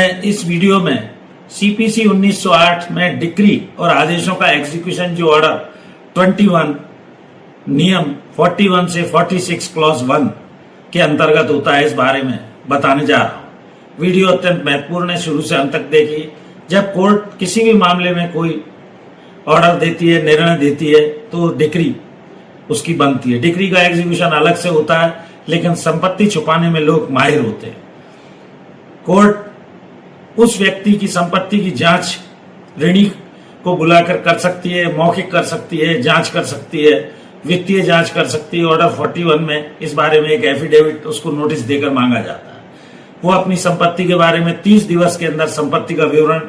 मैं इस वीडियो में सीपीसी 1908 में डिक्री और आदेशों का एग्जीक्यूशन जो ऑर्डर 21 नियम 41 से 46 क्लॉज 1 के अंतर्गत होता है, इस बारे में बताने जा रहा हूं। वीडियो अत्यंत महत्वपूर्ण है, शुरू से अंत तक देखिए। जब कोर्ट किसी भी मामले में कोई ऑर्डर देती है, निर्णय देती है, तो डिक्री उसकी बनती है। डिक्री का एग्जीक्यूशन अलग से होता है, लेकिन संपत्ति छुपाने में लोग माहिर होते हैं। कोर्ट उस व्यक्ति की संपत्ति की जांच ऋणी को बुलाकर कर सकती है, मौखिक कर सकती है, जांच कर सकती है, वित्तीय जांच कर सकती है। ऑर्डर 41 में इस बारे में एक एफिडेविट उसको नोटिस देकर मांगा जाता है। वो अपनी संपत्ति के बारे में 30 दिवस के अंदर संपत्ति का विवरण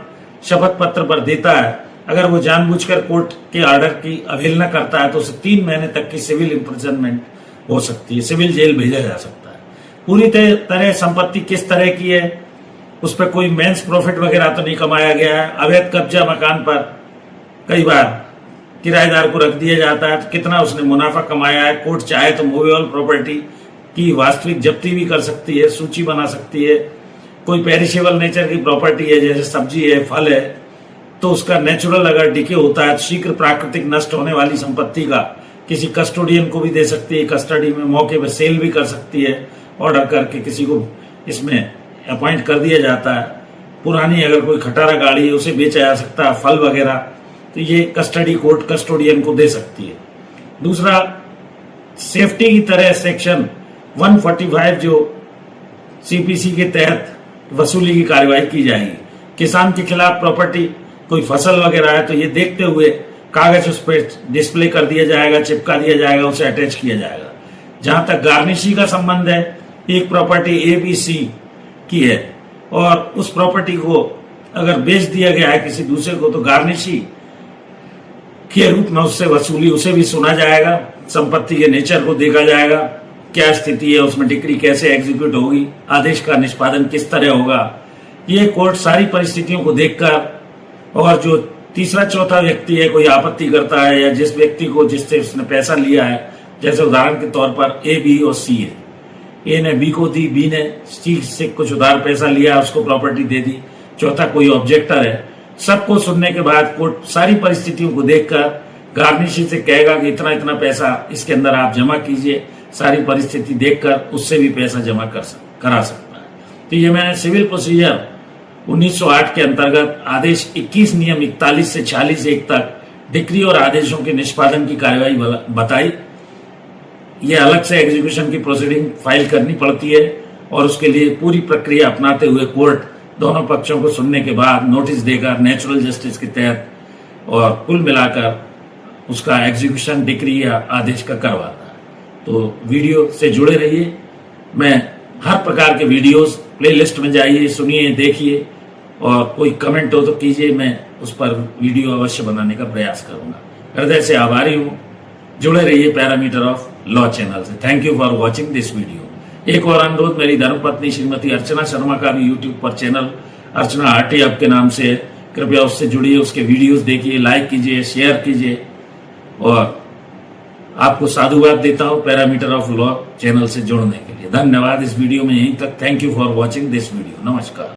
शपथ पत्र पर देता है। अगर वो जानबूझकर कोर्ट के ऑर्डर की अवहेलना करता है तो उसे 3 महीने तक की सिविल इम्प्रिजनमेंट हो सकती है, सिविल जेल भेजा जा सकता है। पूरी तरह संपत्ति किस तरह की है, उस पर कोई मेंस प्रॉफिट वगैरह तो नहीं कमाया गया है। अवैध कब्जा मकान पर कई बार किराएदार को रख दिया जाता है, तो कितना उसने मुनाफा कमाया है। कोर्ट चाहे तो मूवेबल प्रॉपर्टी की वास्तविक जब्ती भी कर सकती है, सूची बना सकती है। कोई पेरिशेबल नेचर की प्रॉपर्टी है, जैसे सब्जी है, फल है, तो उसका नेचुरल अगर डिके होता है, शीघ्र प्राकृतिक नष्ट होने वाली संपत्ति का किसी कस्टोडियन को भी दे सकती है, कस्टडी में मौके पर सेल भी कर सकती है। ऑर्डर करके किसी को इसमें अपॉइंट कर दिया जाता है। पुरानी अगर कोई खटारा गाड़ी है उसे बेचा जा सकता है, फल वगैरह, तो ये कस्टडी कोर्ट कस्टोडियन को दे सकती है। दूसरा, सेफ्टी की तरह सेक्शन 145 जो सीपीसी के तहत वसूली की कार्यवाही की जाएगी। किसान के खिलाफ प्रॉपर्टी कोई फसल वगैरह है तो ये देखते हुए कागज उस पर डिस्प्ले कर दिया जाएगा, चिपका दिया जाएगा, उसे अटैच किया जाएगा। जहां तक गार्निशी का संबंध है, एक प्रॉपर्टी ABC की है और उस प्रॉपर्टी को अगर बेच दिया गया है किसी दूसरे को, तो गार्निशी के रूप में उससे वसूली, उसे भी सुना जाएगा। संपत्ति के नेचर को देखा जाएगा, क्या स्थिति है, उसमें डिक्री कैसे एग्जीक्यूट होगी, आदेश का निष्पादन किस तरह होगा। ये कोर्ट सारी परिस्थितियों को देखकर, और जो तीसरा चौथा व्यक्ति है कोई आपत्ति करता है, या जिस व्यक्ति को जिससे उसने पैसा लिया है, जैसे उदाहरण के तौर पर A, B और C है, A ने B को दी, B ने C से कुछ उधार पैसा लिया, उसको प्रॉपर्टी दे दी, चौथा कोई ऑब्जेक्टर है, सबको सुनने के बाद कोर्ट सारी परिस्थितियों को देखकर गार्निशी से कहेगा कि इतना इतना पैसा इसके अंदर आप जमा कीजिए। सारी परिस्थिति देखकर उससे भी पैसा जमा करा सकता है। तो ये मैंने सिविल प्रोसीजर 1908 के अंतर्गत आदेश 21 नियम 41 से 46(1) तक डिक्री और आदेशों के निष्पादन की कार्यवाही बताई। ये अलग से एग्जीक्यूशन की प्रोसीडिंग फाइल करनी पड़ती है, और उसके लिए पूरी प्रक्रिया अपनाते हुए कोर्ट दोनों पक्षों को सुनने के बाद नोटिस देकर नेचुरल जस्टिस के तहत और कुल मिलाकर उसका एग्जीक्यूशन डिक्री या आदेश का करवाता है। तो वीडियो से जुड़े रहिए। मैं हर प्रकार के वीडियोस प्लेलिस्ट में जाइए, सुनिए, देखिए, और कोई कमेंट हो तो कीजिए, मैं उस पर वीडियो अवश्य बनाने का प्रयास करूंगा। हृदय से आभारी हूं। जुड़े रहिए पैरामीटर ऑफ लॉ चैनल से। Thank you for watching this video. एक और अनुरोध, मेरी धर्मपत्नी श्रीमती अर्चना शर्मा का भी यूट्यूब पर चैनल अर्चना आरटी आपके नाम से है। कृपया उससे जुड़िए, उसके वीडियोस देखिए, लाइक कीजिए, शेयर कीजिए, और आपको साधुवाद देता हूं पैरामीटर ऑफ लॉ चैनल से जुड़ने के लिए। धन्यवाद। इस वीडियो में यहीं तक। Thank you for watching this video. नमस्कार।